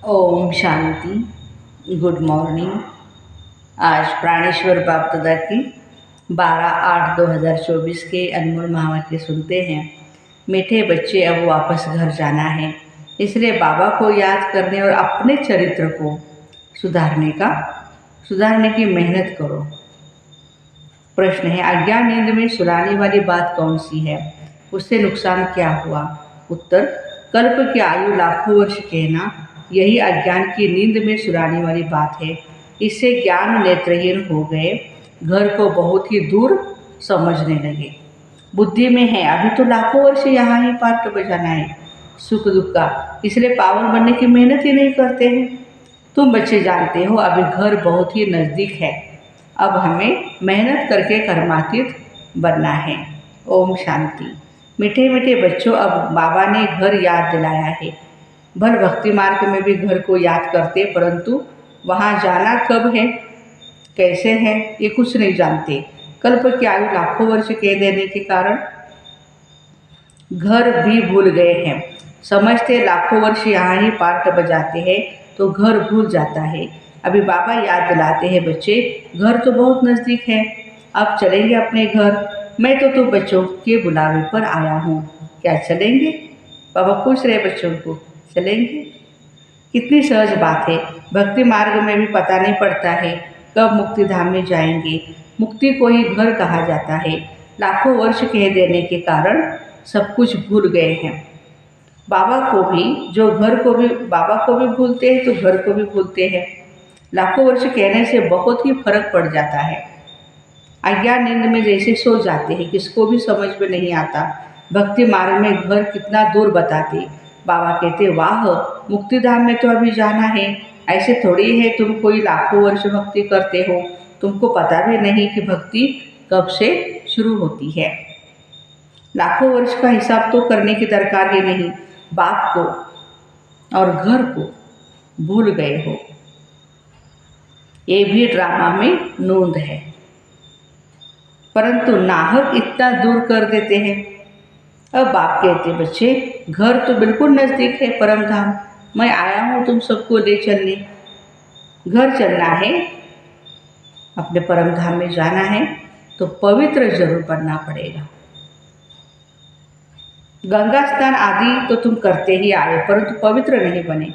Om Shanti. Good morning. आज प्राणेश्वर बाप दादा की 12/8/2024 के अनमोल महावाक्य सुनते हैं। मीठे बच्चे, अब वापस घर जाना है, इसलिए बाबा को याद करने और अपने चरित्र को सुधारने की मेहनत करो। प्रश्न है, अज्ञान नींद में सुलाने वाली बात कौन सी है? उससे नुकसान क्या हुआ? उत्तर, कल्प की आयु लाखों वर्ष कहना यही अज्ञान की नींद में सुलाने वाली बात है। इससे ज्ञान नेत्रहीन हो गए, घर को बहुत ही दूर समझने लगे। बुद्धि में है अभी तो लाखों वर्ष यहाँ ही पार्ट बजाना है, सुख दुख का, इसलिए पावन बनने की मेहनत ही नहीं करते हैं। तुम बच्चे जानते हो अभी घर बहुत ही नज़दीक है, अब हमें मेहनत करके कर्मातीत बनना है। ओम शांति। मीठे मीठे बच्चों, अब बाबा ने घर याद दिलाया है। भर भक्ति मार्ग में भी घर को याद करते, परंतु वहाँ जाना कब है, कैसे है, ये कुछ नहीं जानते। कल्प की आयु लाखों वर्ष कह देने के कारण घर भी भूल गए हैं। समझते लाखों वर्ष यहाँ ही पार्ट बजाते हैं तो घर भूल जाता है। अभी बाबा याद दिलाते हैं, बच्चे घर तो बहुत नज़दीक है, अब चलेंगे अपने घर। मैं तो बच्चों के बुलावे पर आया हूँ, क्या चलेंगे? बाबा पूछ रहे बच्चों को, चलेंगे? कितनी सहज बात है। भक्ति मार्ग में भी पता नहीं पड़ता है कब मुक्ति धाम में जाएंगे। मुक्ति को ही घर कहा जाता है। लाखों वर्ष कह देने के कारण सब कुछ भूल गए हैं। बाबा को भी भूलते हैं तो घर को भी भूलते हैं। लाखों वर्ष कहने से बहुत ही फर्क पड़ जाता है। अज्ञान नींद में जैसे सो जाते हैं, किसको भी समझ में नहीं आता। भक्ति मार्ग में घर कितना दूर बताते। बाबा कहते, वाह, मुक्ति धाम में तो अभी जाना है। ऐसे थोड़ी है तुम कोई लाखों वर्ष भक्ति करते हो, तुमको पता भी नहीं कि भक्ति कब से शुरू होती है। लाखों वर्ष का हिसाब तो करने की दरकार ही नहीं। बाप को और घर को भूल गए हो, ये भी ड्रामा में नोंद है, परंतु नाहक इतना दूर कर देते हैं। अब बाप कहते, बच्चे घर तो बिल्कुल नज़दीक है, परम धाम। मैं आया हूँ तुम सबको ले चलने। घर चलना है, अपने परम धाम में जाना है तो पवित्र जरूर बनना पड़ेगा। गंगा स्नान आदि तो तुम करते ही आए, परंतु पवित्र नहीं बने।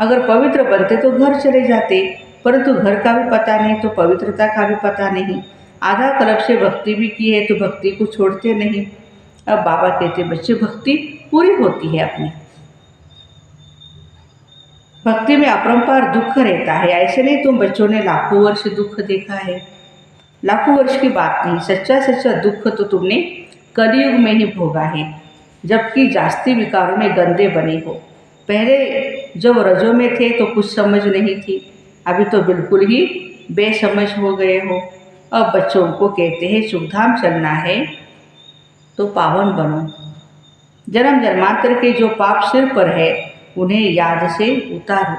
अगर पवित्र बनते तो घर चले जाते, परंतु घर का भी पता नहीं तो पवित्रता का भी पता नहीं। आधा कल्प से भक्ति भी की है तो भक्ति को छोड़ते नहीं। अब बाबा कहते, बच्चे भक्ति पूरी होती है अपनी। भक्ति में अपरंपार दुख रहता है। ऐसे नहीं तुम बच्चों ने लाखों वर्ष दुख देखा है, लाखों वर्ष की बात नहीं। सच्चा दुख तो तुमने कलयुग में ही भोगा है, जबकि जास्ती विकारों में गंदे बने हो। पहले जब रजों में थे तो कुछ समझ नहीं थी, अभी तो बिल्कुल ही बेसमझ हो गए हो। अब बच्चों को कहते हैं, सुखधाम चलना है तो पावन बनो। जन्म जन्मांतर के जो पाप सिर पर है उन्हें याद से उतारो।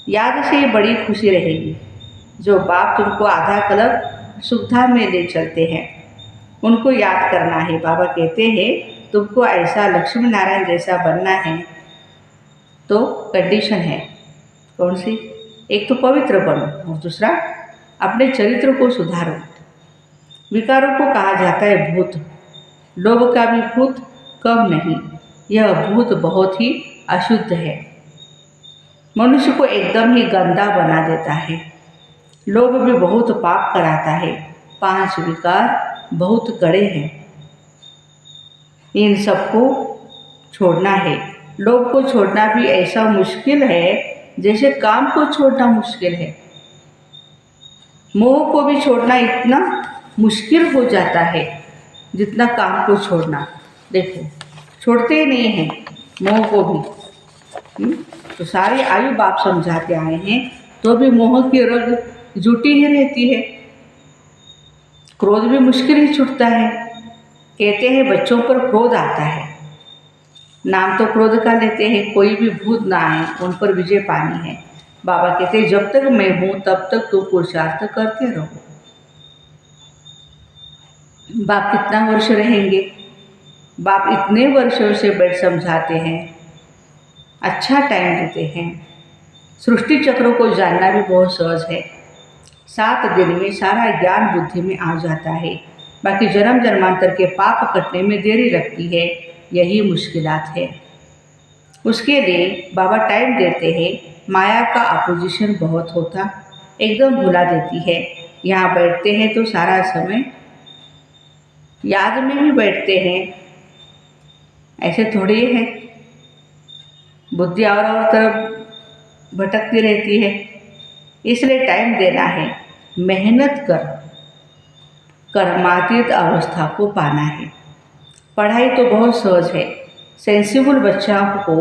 याद से बड़ी खुशी रहेगी। जो बाप तुमको आधा कल्प सुखधाम में ले चलते हैं उनको याद करना है। बाबा कहते हैं, तुमको ऐसा लक्ष्मी नारायण जैसा बनना है तो कंडीशन है कौन सी? एक तो पवित्र बनो और दूसरा अपने चरित्र को सुधारो। विकारों को कहा जाता है भूत। लोभ का भी भूत कम नहीं। यह भूत बहुत ही अशुद्ध है, मनुष्य को एकदम ही गंदा बना देता है। लोभ भी बहुत पाप कराता है। 5 विकार बहुत कड़े हैं, इन सबको छोड़ना है। लोभ को छोड़ना भी ऐसा मुश्किल है जैसे काम को छोड़ना मुश्किल है। मोह को भी छोड़ना इतना मुश्किल हो जाता है जितना काम को छोड़ना। देखो, छोड़ते ही नहीं हैं मोह को भी। तो सारी आयु बाप समझाते आए हैं तो भी मोह की रग जुटी ही रहती है। क्रोध भी मुश्किल ही छूटता है। कहते हैं बच्चों पर क्रोध आता है, नाम तो क्रोध का लेते हैं, कोई भी भूत ना आए उन पर विजय पानी है। बाबा कहते हैं, जब तक मैं हूँ तब तक तुम पुरुषार्थ करते रहो। बाप कितना वर्ष रहेंगे? बाप इतने वर्षों से बैठ समझाते हैं, अच्छा टाइम देते हैं। सृष्टि चक्रों को जानना भी बहुत सहज है। 7 दिन में सारा ज्ञान बुद्धि में आ जाता है। बाकी जन्म जन्मांतर के पाप कटने में देरी लगती है, यही मुश्किलात है। उसके लिए बाबा टाइम देते हैं। माया का अपोजिशन बहुत होता, एकदम भुला देती है। यहाँ बैठते हैं तो सारा समय याद में ही बैठते हैं, ऐसे थोड़ी है। बुद्धि और तरफ भटकती रहती है। इसलिए टाइम देना है, मेहनत कर कर्मातीत अवस्था को पाना है। पढ़ाई तो बहुत सहज है। सेंसिबल बच्चा को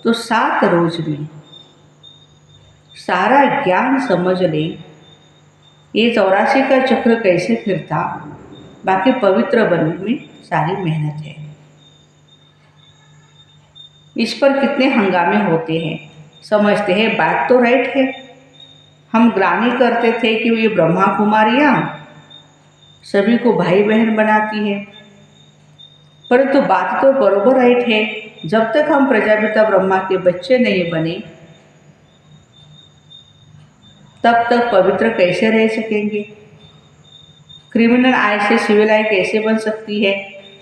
तो 7 रोज में सारा ज्ञान समझ ले। ये 84 का चक्र कैसे फिरता, बाकी पवित्र बनने में सारी मेहनत है। इस पर कितने हंगामे होते हैं। समझते हैं बात तो राइट है। हम ग्लानि करते थे कि ये ब्रह्मा कुमारियाँ सभी को भाई बहन बनाती है, परंतु बात तो बरोबर राइट है। जब तक हम प्रजापिता ब्रह्मा के बच्चे नहीं बने, तब तक पवित्र कैसे रह सकेंगे। क्रिमिनल आय से सिविल आय कैसे बन सकती है।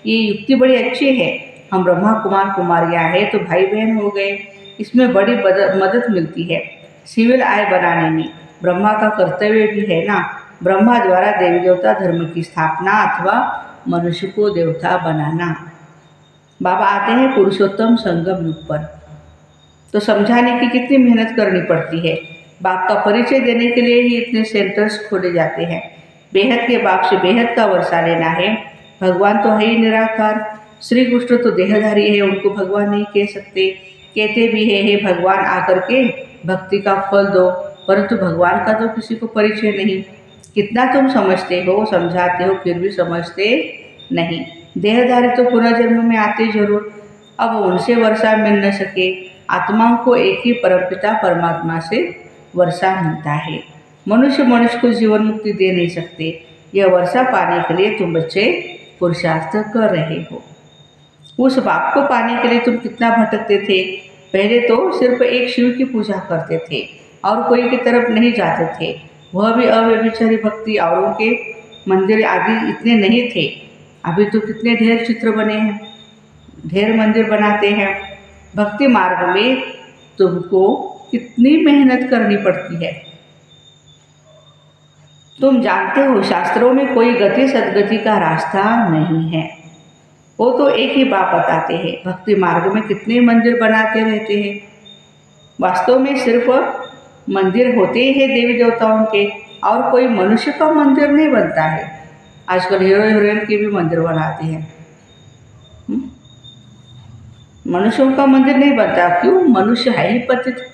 ये युक्ति बड़ी अच्छी है। हम ब्रह्मा कुमार कुमारियाँ हैं तो भाई बहन हो गए, इसमें बड़ी मदद मिलती है। सिविल आय बनाने में ब्रह्मा का कर्तव्य भी है ना। ब्रह्मा द्वारा देवी देवता धर्म की स्थापना अथवा मनुष्य को देवता बनाना। बाबा आते हैं पुरुषोत्तम संगम युग पर, तो समझाने की कितनी मेहनत करनी पड़ती है। बाप का परिचय देने के लिए ही इतने सेंटर्स खोले जाते हैं। बेहद के बाप से बेहद का वर्षा लेना है। भगवान तो है ही निराकार। श्री कृष्ण तो देहधारी है, उनको भगवान नहीं कह सकते। कहते भी है हे भगवान आकर के भक्ति का फल दो, परंतु भगवान का तो किसी को परिचय नहीं। कितना तुम समझते हो, समझाते हो, फिर भी समझते नहीं। देहधारी तो पुनर्जन्म में आते जरूर। अब उनसे वर्षा मिल न सके, आत्माओं को एक ही परमपिता परमात्मा से वर्षा मिलता है। मनुष्य को जीवन मुक्ति दे नहीं सकते। यह वर्षा पाने के लिए तुम बच्चे पुरुषार्थ कर रहे हो। उस बाप को पाने के लिए तुम कितना भटकते थे। पहले तो सिर्फ एक शिव की पूजा करते थे और कोई की तरफ नहीं जाते थे, वह भी अव्यभिचारी भक्ति। औरों के मंदिर आदि इतने नहीं थे। अभी तो कितने ढेर चित्र बने हैं, ढेर मंदिर बनाते हैं। भक्ति मार्ग में तुमको कितनी मेहनत करनी पड़ती है। तुम जानते हो शास्त्रों में कोई गति सदगति का रास्ता नहीं है। वो तो एक ही बात बताते हैं। भक्ति मार्ग में कितने मंदिर बनाते रहते हैं। वास्तव में सिर्फ मंदिर होते ही है देवी देवताओं के, और कोई मनुष्य का मंदिर नहीं बनता है। आजकल हीरो हीरोइन के भी मंदिर बनाते हैं। मनुष्यों का मंदिर नहीं बनता। क्यों? मनुष्य है ही पतित।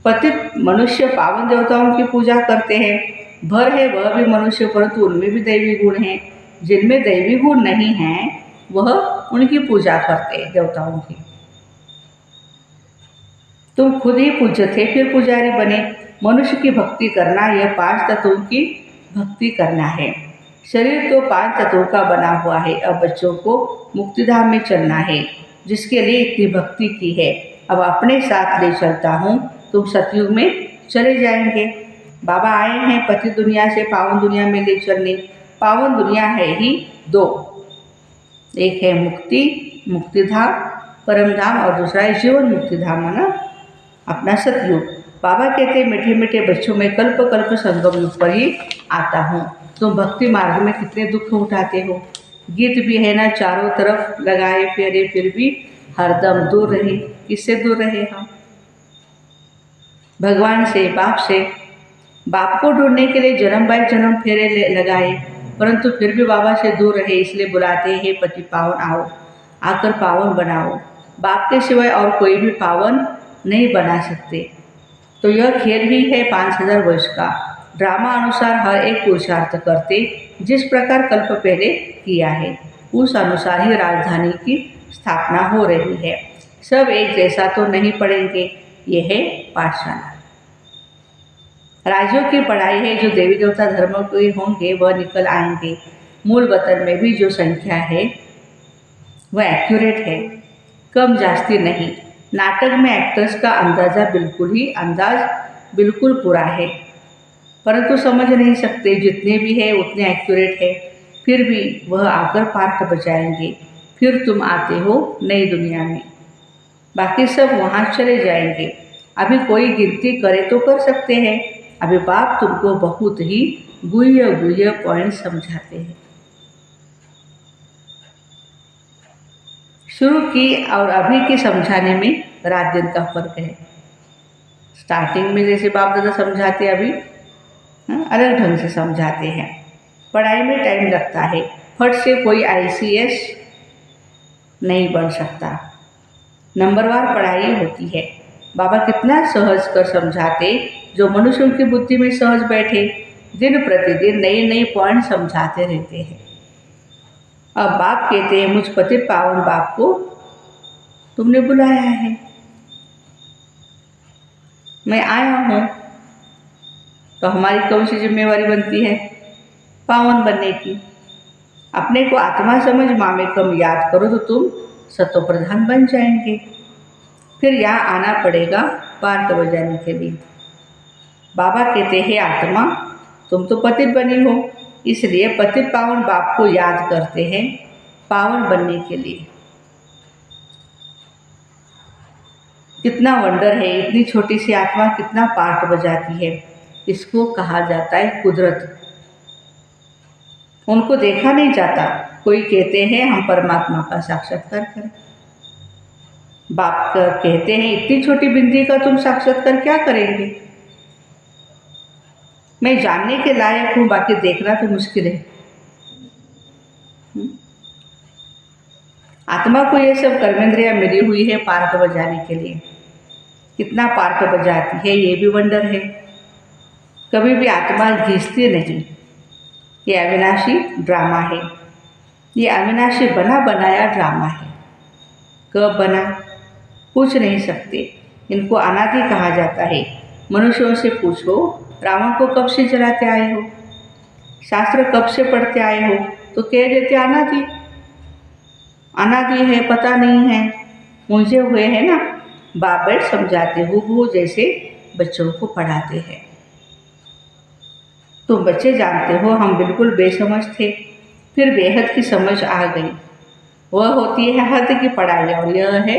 पतित मनुष्य पावन देवताओं की पूजा करते हैं। भर है वह भी मनुष्य, परंतु उनमें भी दैवी गुण हैं। जिनमें दैवी गुण नहीं हैं वह उनकी पूजा करते हैं, देवताओं की। तुम खुद ही पूज्य थे, फिर पुजारी बने। मनुष्य की भक्ति करना यह 5 तत्वों की भक्ति करना है। शरीर तो 5 तत्वों का बना हुआ है। अब बच्चों को मुक्तिधाम में चलना है, जिसके लिए इतनी भक्ति की है। अब अपने साथ ले चलता हूँ, तुम सतयुग में चले जाएंगे। बाबा आए हैं पति दुनिया से पावन दुनिया में ले चलने। पावन दुनिया है ही 2, एक है मुक्तिधाम परम धाम, और दूसरा है जीवन मुक्तिधाम, है ना, अपना सतयुग। बाबा कहते मीठे मीठे बच्चों में कल्प कल्प संगम युग पर ही आता हूँ। तुम भक्ति मार्ग में कितने दुख उठाते हो। गीत भी है ना, चारों तरफ लगाए फेरे फिर भी हरदम दूर रहे। किससे दूर रहे हम? भगवान से, बाप से। बाप को ढूंढने के लिए जन्म बाय जन्म फेरे लगाए, परंतु फिर भी बाबा से दूर रहे। इसलिए बुलाते हैं पति पावन आओ, आकर पावन बनाओ। बाप के सिवाय और कोई भी पावन नहीं बना सकते। तो यह खेल ही है 5000 वर्ष का। ड्रामा अनुसार हर एक पुरुषार्थ करते, जिस प्रकार कल्प पहले किया है उस अनुसार ही राजधानी की स्थापना हो रही है। सब एक जैसा तो नहीं पढ़ेंगे। यह है पाठशाला। राज्यों की पढ़ाई है। जो देवी देवता धर्म के होंगे वह निकल आएंगे। मूल वतन में भी जो संख्या है वह एक्यूरेट है, कम जास्ती नहीं। नाटक में एक्टर्स का अंदाज बिल्कुल पूरा है, परंतु समझ नहीं सकते जितने भी है उतने एक्यूरेट है। फिर भी वह आकर पार्ट बचाएंगे। फिर तुम आते हो नई दुनिया में, बाकी सब वहाँ चले जाएंगे। अभी कोई गिनती करे तो कर सकते हैं। अभी बाप तुमको बहुत ही गुह्य गुह्य पॉइंट समझाते हैं। शुरू की और अभी की समझाने में रात दिन का फर्क है। स्टार्टिंग में जैसे बाप दादा समझाते अभी अलग ढंग से समझाते हैं। पढ़ाई में टाइम लगता है। फट से कोई ICS नहीं बन सकता। नंबरवार पढ़ाई होती है। बाबा कितना सहज कर समझाते, जो मनुष्य उनकी बुद्धि में सहज बैठे। दिन प्रतिदिन नए नए पॉइंट समझाते रहते हैं। अब बाप कहते हैं, मुझ पतित पावन बाप को तुमने बुलाया है, मैं आया हूँ। तो हमारी कौन सी जिम्मेवारी बनती है? पावन बनने की। अपने को आत्मा समझ मामे कम याद करो तो तुम सतो प्रधान बन जाएंगे। फिर यहाँ आना पड़ेगा पार्ट बजाने के लिए। बाबा कहते हैं, आत्मा तुम तो पतित बनी हो, इसलिए पतित पावन बाप को याद करते हैं पावन बनने के लिए। कितना वंडर है, इतनी छोटी सी आत्मा कितना पार्ट बजाती है। इसको कहा जाता है कुदरत। उनको देखा नहीं जाता। कोई कहते हैं हम परमात्मा का साक्षात्कार करें। बाप कहते हैं, इतनी छोटी बिंदी का तुम साक्षात्कार क्या करेंगे? मैं जानने के लायक हूँ, बाकी देखना तो मुश्किल है। आत्मा को ये सब कर्मेंद्रियाँ मिली हुई है पार्ट बजाने के लिए। कितना पार्ट बजाती है ये भी वंडर है। कभी भी आत्मा घिसती नहीं। ये अविनाशी ड्रामा है। ये अविनाशी बना बनाया ड्रामा है। कब बना पूछ नहीं सकते। इनको अनादि कहा जाता है। मनुष्यों से पूछो, रावण को कब से जलाते आए हो, शास्त्र कब से पढ़ते आए हो, तो कह देते अनादि। अनादि है, पता नहीं है, मुझे हुए हैं ना। बाप समझाते हो जैसे बच्चों को पढ़ाते हैं। तुम बच्चे जानते हो हम बिल्कुल बेसमझ थे, फिर बेहद की समझ आ गई। वह होती है हद की पढ़ाई और यह है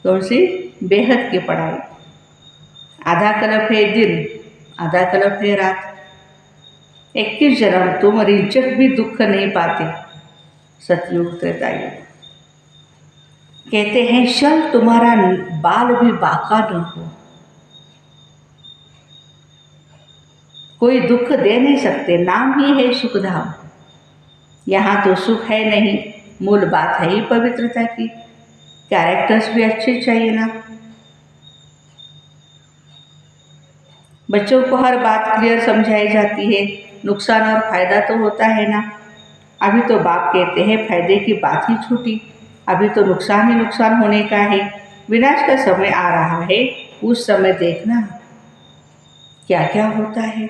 कौन सी? बेहद की पढ़ाई। आधा कल्प है दिन, आधा कल्प है रात। 21 जन्म तुम रिंचक भी दुख नहीं पाते। सतयुग त्रेतायुग। कहते हैं शल तुम्हारा बाल भी बाका न हो। कोई दुख दे नहीं सकते। नाम ही है सुखधाम। यहाँ तो सुख है नहीं, मूल बात है ही पवित्रता की। कैरेक्टर्स भी अच्छे चाहिए ना। बच्चों को हर बात क्लियर समझाई जाती है। नुकसान और फायदा तो होता है ना। अभी तो बाप कहते हैं फायदे की बात ही छूटी। अभी तो नुकसान ही नुकसान होने का है। विनाश का समय आ रहा है, उस समय देखना क्या क्या होता है।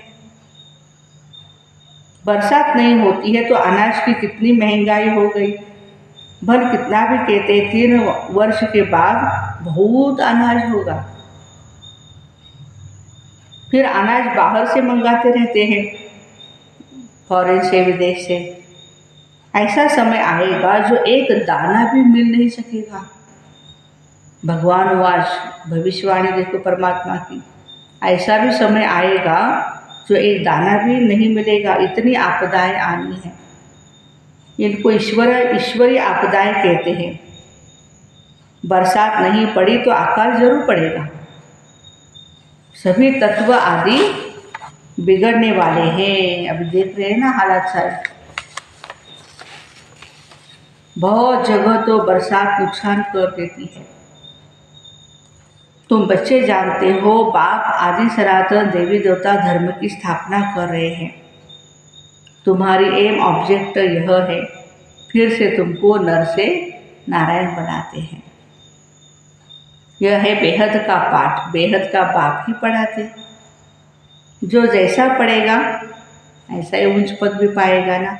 बरसात नहीं होती है तो अनाज की कितनी महंगाई हो गई। भल कितना भी कहते 3 वर्ष के बाद बहुत अनाज होगा। फिर अनाज बाहर से मंगाते रहते हैं, फॉरेन से, विदेश से। ऐसा समय आएगा जो एक दाना भी मिल नहीं सकेगा। भगवान वाच भविष्यवाणी देखो परमात्मा की। ऐसा भी समय आएगा जो एक दाना भी नहीं मिलेगा। इतनी आपदाएं आनी है। इनको ईश्वरीय आपदाएं कहते हैं। बरसात नहीं पड़ी तो अकाल जरूर पड़ेगा। सभी तत्व आदि बिगड़ने वाले हैं। अभी देख रहे हैं ना हालात सारे। बहुत जगह तो बरसात नुकसान कर देती है। तुम बच्चे जानते हो बाप आदि सनातन देवी देवता धर्म की स्थापना कर रहे हैं। तुम्हारी एम ऑब्जेक्ट यह है, फिर से तुमको नर से नारायण बनाते हैं। यह है बेहद का पाठ। बेहद का बाप ही पढ़ाते। जो जैसा पढ़ेगा ऐसा ही ऊंच पद भी पाएगा ना।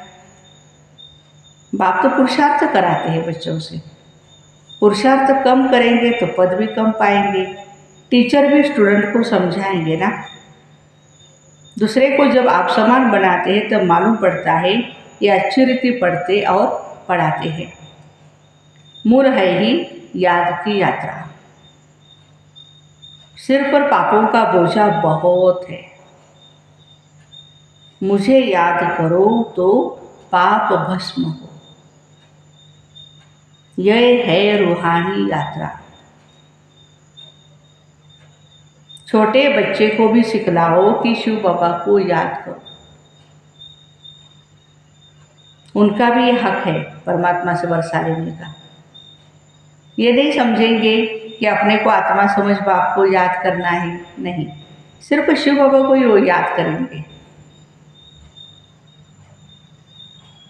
बाप तो पुरुषार्थ कराते हैं बच्चों से। पुरुषार्थ कम करेंगे तो पद भी कम पाएंगे। टीचर भी स्टूडेंट को समझाएंगे ना। दूसरे को जब आप समान बनाते हैं तब मालूम पड़ता है ये अच्छी रीति पढ़ते और पढ़ाते हैं। मूल है ही याद की यात्रा। सिर पर पापों का बोझा बहुत है, मुझे याद करो तो पाप भस्म हो। यह है रूहानी यात्रा। छोटे बच्चे को भी सिखलाओ कि शिव बाबा को याद करो। उनका भी हक है परमात्मा से वर्षा लेने का। ये नहीं समझेंगे कि अपने को आत्मा समझ बाप को याद करना है, नहीं, सिर्फ शिव बाबा को ही वो याद करेंगे।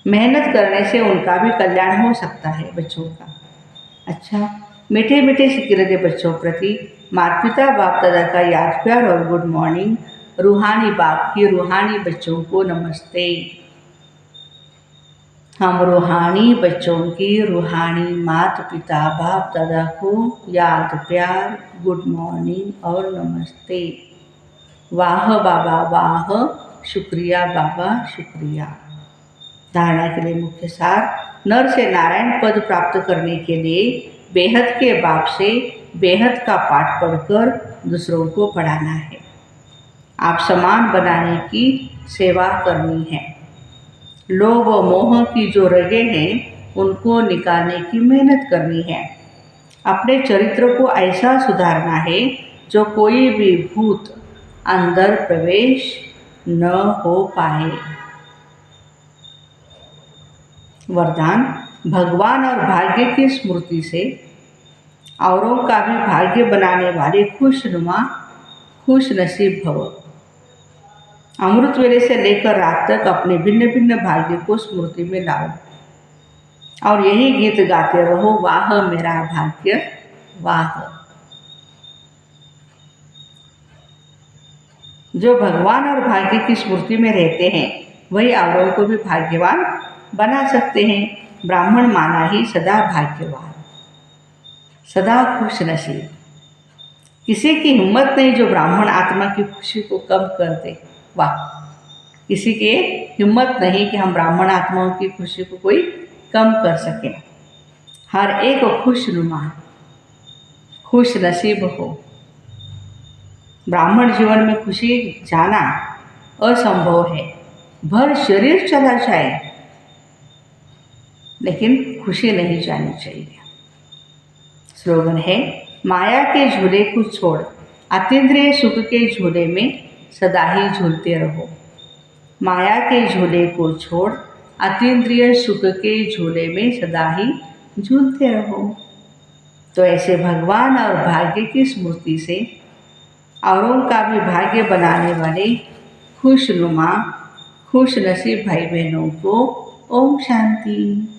मेहनत करने से उनका भी कल्याण हो सकता है बच्चों का। अच्छा, मीठे मीठे सिकरते बच्चों प्रति माता पिता बाप दादा का याद प्यार और गुड मॉर्निंग। रूहानी बाप की रूहानी बच्चों को नमस्ते। हम रूहानी बच्चों की रूहानी माता पिता बाप दादा को याद प्यार गुड मॉर्निंग और नमस्ते। वाह बाबा वाह, शुक्रिया बाबा शुक्रिया। धारणा के लिए मुख्य सार। नर से नारायण पद प्राप्त करने के लिए बेहद के बाप से बेहद का पाठ पढ़कर दूसरों को पढ़ाना है। आप समान बनाने की सेवा करनी है। लोभ और मोह की जो रगे हैं उनको निकालने की मेहनत करनी है। अपने चरित्र को ऐसा सुधारना है जो कोई भी भूत अंदर प्रवेश न हो पाए। वरदान। भगवान और भाग्य की स्मृति से औरों का भी भाग्य बनाने वाले खुशनुमा खुश नसीब भव। अमृत वेले से लेकर रात तक अपने भिन्न भिन्न भाग्य को स्मृति में लाओ और यही गीत गाते रहो, वाह मेरा भाग्य वाह। जो भगवान और भाग्य की स्मृति में रहते हैं वही औरों को भी भाग्यवान बना सकते हैं। ब्राह्मण माना ही सदा भाग्यवान, सदा खुश नसीब। किसी की हिम्मत नहीं जो ब्राह्मण आत्मा की खुशी को कम कर दे। वाह, किसी की हिम्मत नहीं कि हम ब्राह्मण आत्माओं की खुशी को कोई कम कर सके। हर एक खुशनुमा खुश नसीब हो। ब्राह्मण जीवन में खुशी जाना असंभव है। भर शरीर चला जाए लेकिन खुशी नहीं जानी चाहिए। स्लोगन है, माया के झूले को छोड़ अतीन्द्रिय सुख के झूले में सदा ही झूलते रहो। माया के झूले को छोड़ अतीन्द्रिय सुख के झूले में सदा ही झूलते रहो। तो ऐसे भगवान और भाग्य की स्मृति से औरों का भी भाग्य बनाने वाले खुशनुमा खुश नसीब भाई बहनों को ओम शांति।